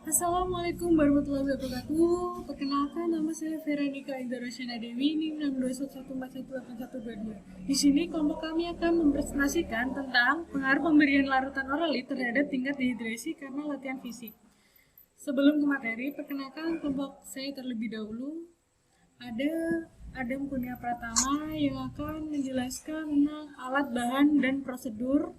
Assalamualaikum warahmatullahi wabarakatuh. Perkenalkan, nama saya Veronica Indarashana Dewi, NIM 621418122. Di sini kelompok kami akan mempresentasikan tentang pengaruh pemberian larutan oralit terhadap tingkat dehidrasi karena latihan fisik. Sebelum ke materi, perkenalkan kelompok saya terlebih dahulu. Ada Adam Kurnia Pratama yang akan menjelaskan tentang alat, bahan, dan prosedur.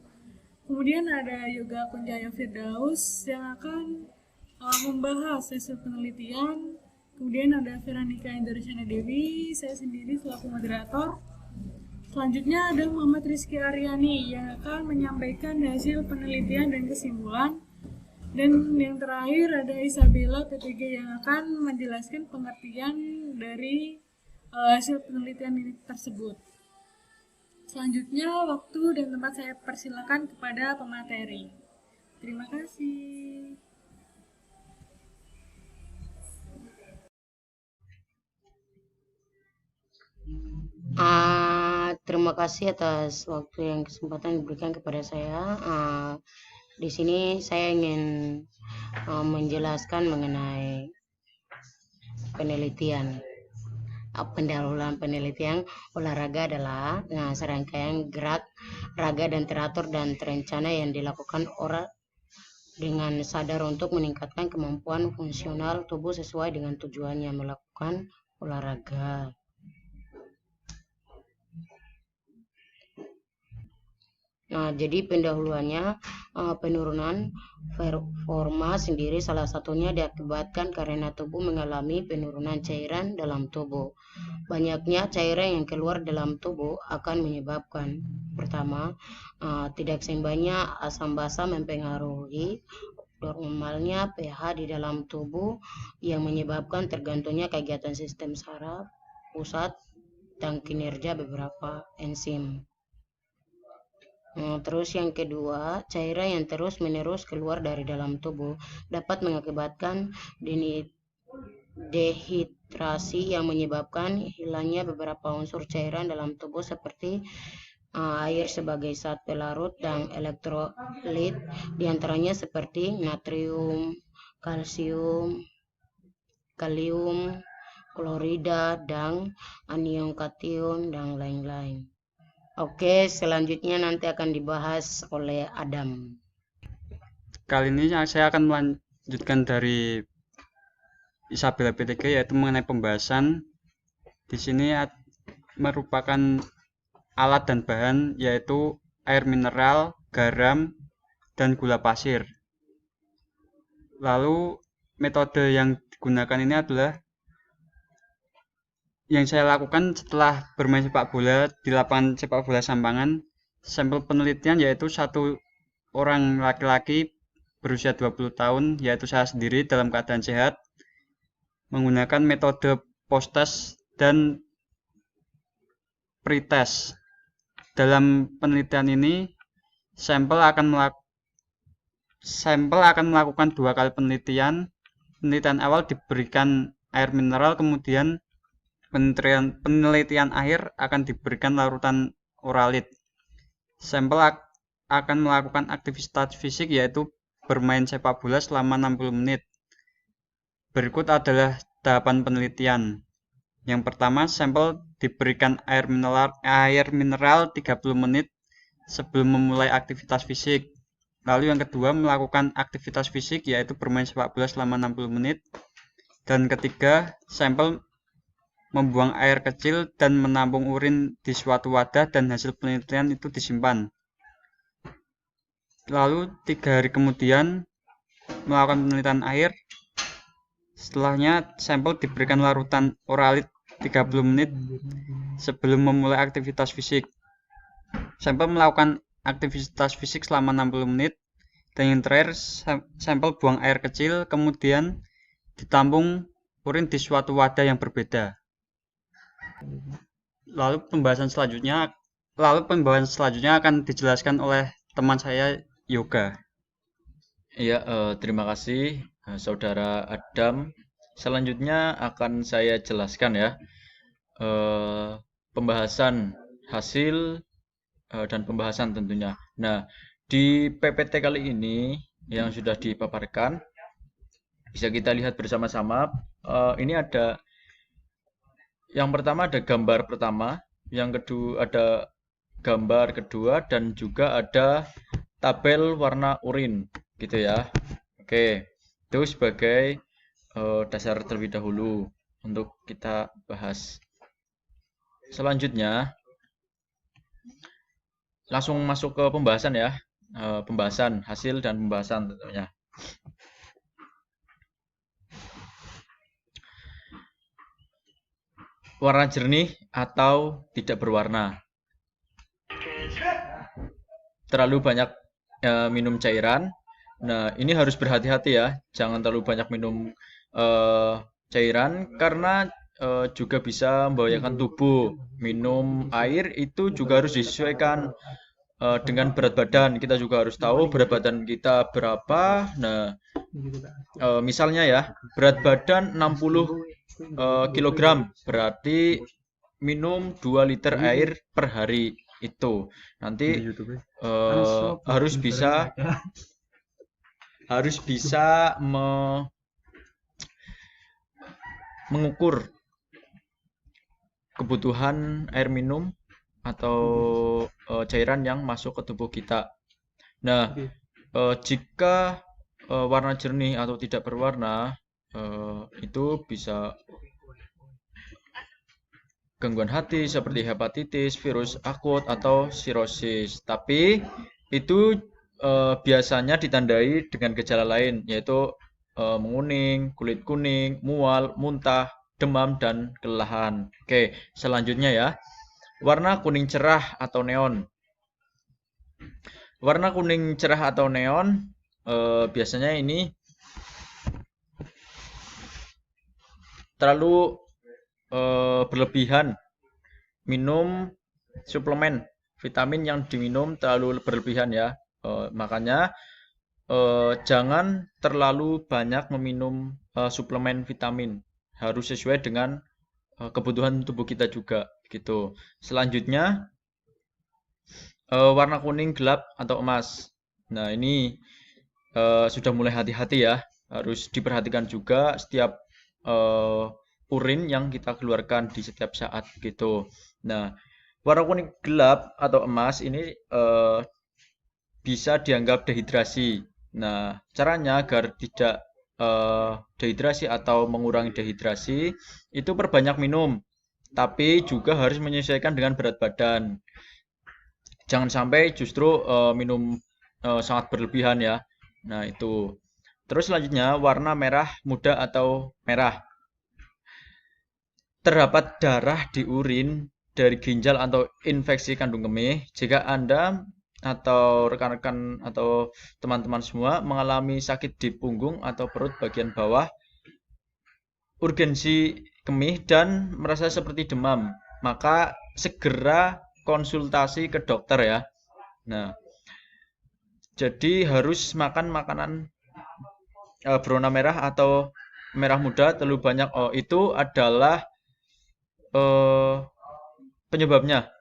Kemudian ada Yoga Kunjaya Firdaus yang akan membahas hasil penelitian. Kemudian ada Veronica Indarashana Dewi, saya sendiri selaku moderator. Selanjutnya ada Muhammad Rizky Aryani yang akan menyampaikan hasil penelitian dan kesimpulan. Dan yang terakhir ada Isabella PTG yang akan menjelaskan pengertian dari hasil penelitian ini tersebut. Selanjutnya waktu dan tempat saya persilakan kepada pemateri. Terima kasih. Terima kasih atas waktu yang kesempatan diberikan kepada saya. Di sini saya ingin menjelaskan mengenai penelitian. Pendahuluan penelitian olahraga adalah serangkaian gerak, raga dan teratur dan terencana yang dilakukan orang dengan sadar untuk meningkatkan kemampuan fungsional tubuh sesuai dengan tujuannya melakukan olahraga. Jadi pendahuluannya penurunan performa sendiri salah satunya diakibatkan karena tubuh mengalami penurunan cairan dalam tubuh. Banyaknya cairan yang keluar dalam tubuh akan menyebabkan pertama, tidak seimbangnya asam basa mempengaruhi normalnya pH di dalam tubuh yang menyebabkan tergantungnya kegiatan sistem saraf pusat dan kinerja beberapa enzim. Terus yang kedua, cairan yang terus-menerus keluar dari dalam tubuh dapat mengakibatkan dehidrasi yang menyebabkan hilangnya beberapa unsur cairan dalam tubuh seperti air sebagai zat pelarut dan elektrolit, diantaranya seperti natrium, kalium, klorida, dan anion kation, dan lain-lain. Oke, selanjutnya nanti akan dibahas oleh Adam. Kali ini saya akan melanjutkan dari Isabella PTG, yaitu mengenai pembahasan. Di sini merupakan alat dan bahan, yaitu air mineral, garam, dan gula pasir. Lalu metode yang digunakan ini adalah yang saya lakukan setelah bermain sepak bola di lapangan sepak bola Sampangan. Sampel penelitian yaitu satu orang laki-laki berusia 20 tahun, yaitu saya sendiri dalam keadaan sehat, menggunakan metode post-test dan pre-test. Dalam penelitian ini, sampel akan melakukan 2 kali penelitian. Penelitian awal diberikan air mineral, kemudian penelitian akhir akan diberikan larutan oralit. Sampel akan melakukan aktivitas fisik yaitu bermain sepak bola selama 60 menit. Berikut adalah tahapan penelitian. Yang pertama, sampel diberikan air mineral 30 menit sebelum memulai aktivitas fisik. Lalu yang kedua, melakukan aktivitas fisik yaitu bermain sepak bola selama 60 menit. Dan ketiga, sampel membuang air kecil dan menampung urin di suatu wadah dan hasil penelitian itu disimpan. Lalu 3 hari kemudian melakukan penelitian akhir. Setelahnya sampel diberikan larutan oralit 30 menit sebelum memulai aktivitas fisik. Sampel melakukan aktivitas fisik selama 60 menit. Dan yang terakhir, sampel buang air kecil kemudian ditampung urin di suatu wadah yang berbeda. Lalu pembahasan selanjutnya akan dijelaskan oleh teman saya Yoga. Iya, terima kasih Saudara Adam. Selanjutnya akan saya jelaskan ya pembahasan hasil dan pembahasan tentunya. Nah, di PPT kali ini yang sudah dipaparkan Bisa kita lihat bersama-sama. Ini ada yang pertama, ada gambar pertama, yang kedua ada gambar kedua, dan juga ada tabel warna urin gitu ya. Oke, itu sebagai dasar terlebih dahulu untuk kita bahas. Selanjutnya langsung masuk ke pembahasan ya. Pembahasan hasil dan pembahasan tentunya. Warna jernih atau tidak berwarna. Terlalu banyak minum cairan. Nah, ini harus berhati-hati ya. Jangan terlalu banyak minum cairan karena juga bisa membahayakan tubuh. Minum air itu juga harus disesuaikan dengan berat badan. Kita juga harus tahu berat badan kita berapa. Nah, misalnya ya, berat badan 60 kilogram, berarti minum 2 liter air per hari itu. Nanti harus bisa mengukur kebutuhan air minum atau cairan yang masuk ke tubuh kita. Nah, jika warna jernih atau tidak berwarna, itu bisa gangguan hati seperti hepatitis, virus akut, atau sirosis. Tapi itu biasanya ditandai dengan gejala lain, yaitu menguning, kulit kuning, mual, muntah, demam, dan kelelahan. Oke, selanjutnya ya. Warna kuning cerah atau neon. Warna kuning cerah atau neon biasanya ini terlalu berlebihan. Minum suplemen vitamin yang diminum terlalu berlebihan ya. Makanya jangan terlalu banyak meminum suplemen vitamin. Harus sesuai dengan kebutuhan tubuh kita juga gitu. Selanjutnya warna kuning gelap atau emas. Nah, ini sudah mulai hati-hati ya. Harus diperhatikan juga setiap urin yang kita keluarkan di setiap saat gitu. Nah, warna kuning gelap atau emas ini bisa dianggap dehidrasi. Nah, caranya agar tidak dehidrasi atau mengurangi dehidrasi itu perbanyak minum, tapi juga harus menyesuaikan dengan berat badan. Jangan sampai justru minum sangat berlebihan ya. Nah, itu. Terus selanjutnya warna merah muda atau merah. Terdapat darah di urin dari ginjal atau infeksi kandung kemih. Jika Anda atau rekan-rekan atau teman-teman semua mengalami sakit di punggung atau perut bagian bawah, urgensi kemih, dan merasa seperti demam, maka segera konsultasi ke dokter ya. Nah, jadi harus makan makanan berwarna merah atau merah muda terlalu banyak. Itu adalah penyebabnya.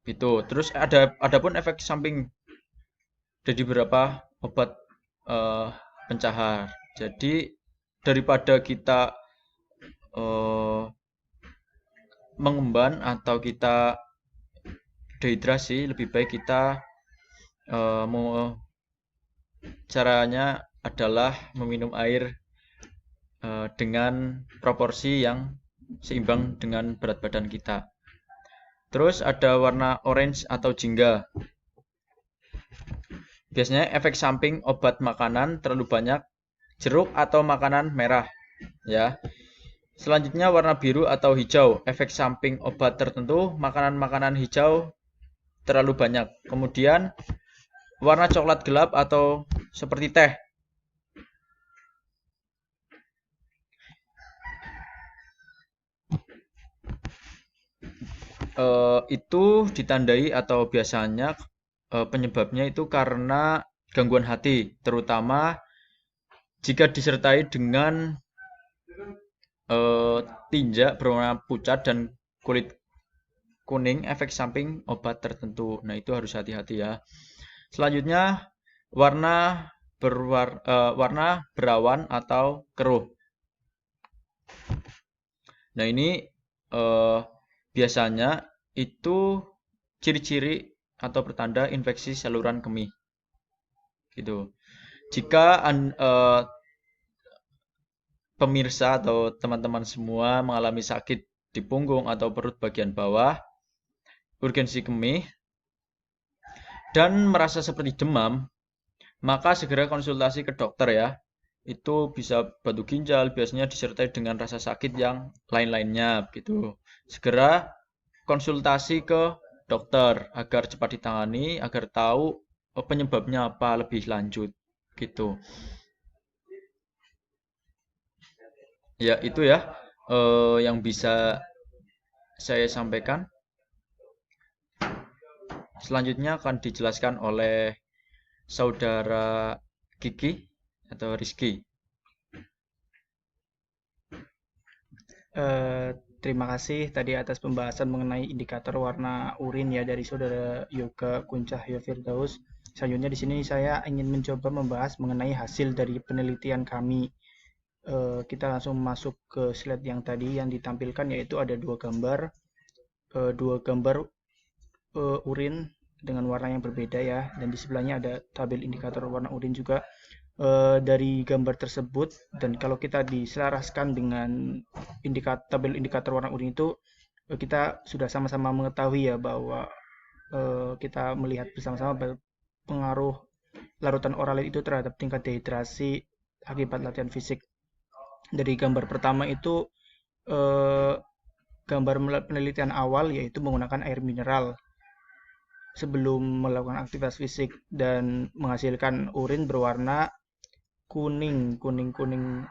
Gitu. Terus adapun efek samping dari beberapa obat pencahar. Jadi daripada kita mengemban atau kita dehidrasi, lebih baik kita caranya adalah meminum air dengan proporsi yang seimbang dengan berat badan kita. Terus ada warna orange atau jingga. Biasanya efek samping obat makanan terlalu banyak, jeruk atau makanan merah ya. Selanjutnya warna biru atau hijau. Efek samping obat tertentu, makanan-makanan hijau terlalu banyak. Kemudian warna coklat gelap atau seperti teh. Itu ditandai atau biasanya penyebabnya itu karena gangguan hati, terutama jika disertai dengan tinja berwarna pucat dan kulit kuning, efek samping obat tertentu. Nah, itu harus hati-hati ya. Selanjutnya warna warna berawan atau keruh. Nah, ini biasanya itu ciri-ciri atau pertanda infeksi saluran kemih. Gitu. Jika pemirsa atau teman-teman semua mengalami sakit di punggung atau perut bagian bawah, urgensi kemih, dan merasa seperti demam, maka segera konsultasi ke dokter ya. Itu bisa batu ginjal, biasanya disertai dengan rasa sakit yang lain-lainnya gitu. Segera konsultasi ke dokter agar cepat ditangani, agar tahu penyebabnya apa lebih lanjut gitu. Ya, itu ya yang bisa saya sampaikan. Selanjutnya akan dijelaskan oleh saudara Kiki atau Rizky. Terima kasih tadi atas pembahasan mengenai indikator warna urin ya dari saudara Yoga Kuncahyo Firdaus. Selanjutnya di sini saya ingin mencoba membahas mengenai hasil dari penelitian kami. Kita langsung masuk ke slide yang tadi yang ditampilkan, yaitu ada dua gambar urin dengan warna yang berbeda ya, dan di sebelahnya ada tabel indikator warna urin juga. Dari gambar tersebut, dan kalau kita diselaraskan dengan tabel indikator warna urin itu, kita sudah sama-sama mengetahui ya bahwa kita melihat bersama-sama pengaruh larutan oralit itu terhadap tingkat dehidrasi akibat latihan fisik. Dari gambar pertama itu gambar penelitian awal, yaitu menggunakan air mineral sebelum melakukan aktivitas fisik dan menghasilkan urin berwarna kuning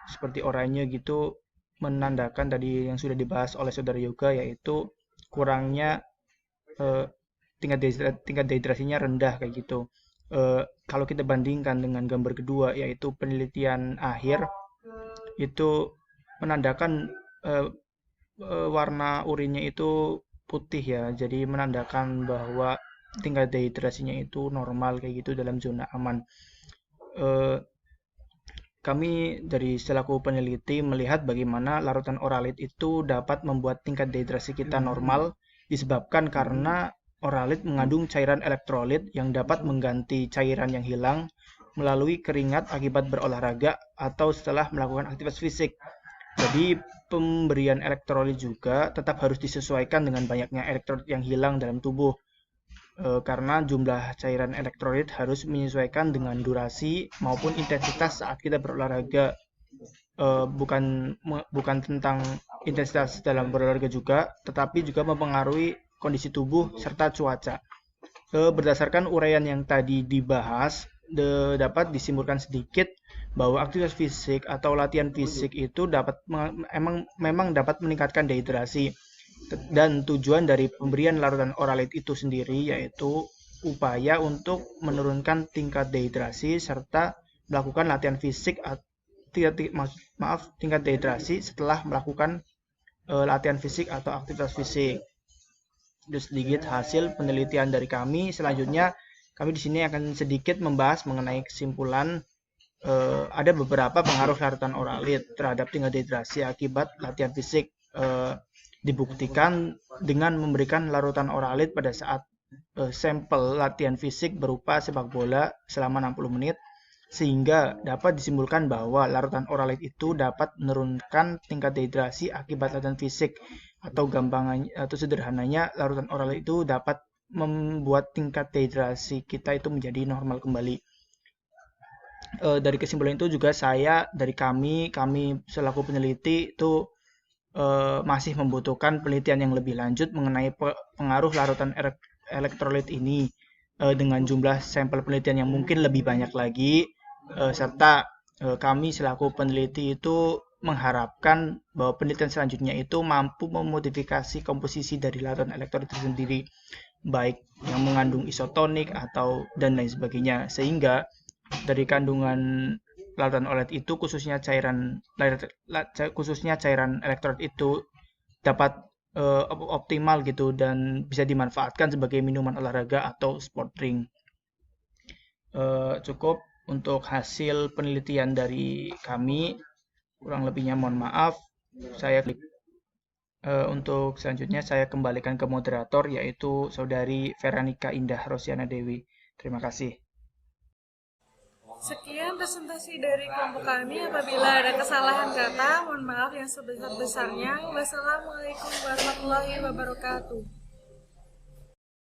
seperti oranye gitu, menandakan tadi yang sudah dibahas oleh saudara Yoga, yaitu kurangnya tingkat dehidrasinya rendah kayak gitu. Kalau kita bandingkan dengan gambar kedua, yaitu penelitian akhir, itu menandakan warna urinnya itu putih ya, jadi menandakan bahwa tingkat dehidrasinya itu normal kayak gitu, dalam zona aman. Kami dari selaku peneliti melihat bagaimana larutan oralit itu dapat membuat tingkat dehidrasi kita normal, disebabkan karena oralit mengandung cairan elektrolit yang dapat mengganti cairan yang hilang melalui keringat akibat berolahraga atau setelah melakukan aktivitas fisik. Jadi pemberian elektrolit juga tetap harus disesuaikan dengan banyaknya elektrolit yang hilang dalam tubuh. Karena jumlah cairan elektrolit harus menyesuaikan dengan durasi maupun intensitas saat kita berolahraga. Bukan tentang intensitas dalam berolahraga juga, tetapi juga mempengaruhi kondisi tubuh serta cuaca. Berdasarkan uraian yang tadi dibahas, dapat disimpulkan sedikit bahwa aktivitas fisik atau latihan fisik itu memang dapat meningkatkan dehidrasi. Dan tujuan dari pemberian larutan oralit itu sendiri yaitu upaya untuk menurunkan tingkat dehidrasi serta melakukan latihan fisik tingkat dehidrasi setelah melakukan latihan fisik atau aktivitas fisik. Itu sedikit hasil penelitian dari kami. Selanjutnya kami di sini akan sedikit membahas mengenai kesimpulan. Ada beberapa pengaruh larutan oralit terhadap tingkat dehidrasi akibat latihan fisik. Dibuktikan dengan memberikan larutan oralit pada saat sampel latihan fisik berupa sepak bola selama 60 menit, sehingga dapat disimpulkan bahwa larutan oralit itu dapat menurunkan tingkat dehidrasi akibat latihan fisik, atau sederhananya larutan oralit itu dapat membuat tingkat dehidrasi kita itu menjadi normal kembali. Dari kesimpulan itu juga kami selaku peneliti itu masih membutuhkan penelitian yang lebih lanjut mengenai pengaruh larutan elektrolit ini dengan jumlah sampel penelitian yang mungkin lebih banyak lagi, serta kami selaku peneliti itu mengharapkan bahwa penelitian selanjutnya itu mampu memodifikasi komposisi dari larutan elektrolit tersendiri, baik yang mengandung isotonik dan lain sebagainya, sehingga dari kandungan larutan oralit itu khususnya cairan elektrolit itu dapat optimal gitu dan bisa dimanfaatkan sebagai minuman olahraga atau sport drink. Cukup untuk hasil penelitian dari kami. Kurang lebihnya mohon maaf. Untuk selanjutnya saya kembalikan ke moderator, yaitu Saudari Veranika Indah Rosiana Dewi. Terima kasih. Sekian presentasi dari kelompok kami. Apabila ada kesalahan kata, mohon maaf yang sebesar-besarnya. Wassalamualaikum warahmatullahi wabarakatuh.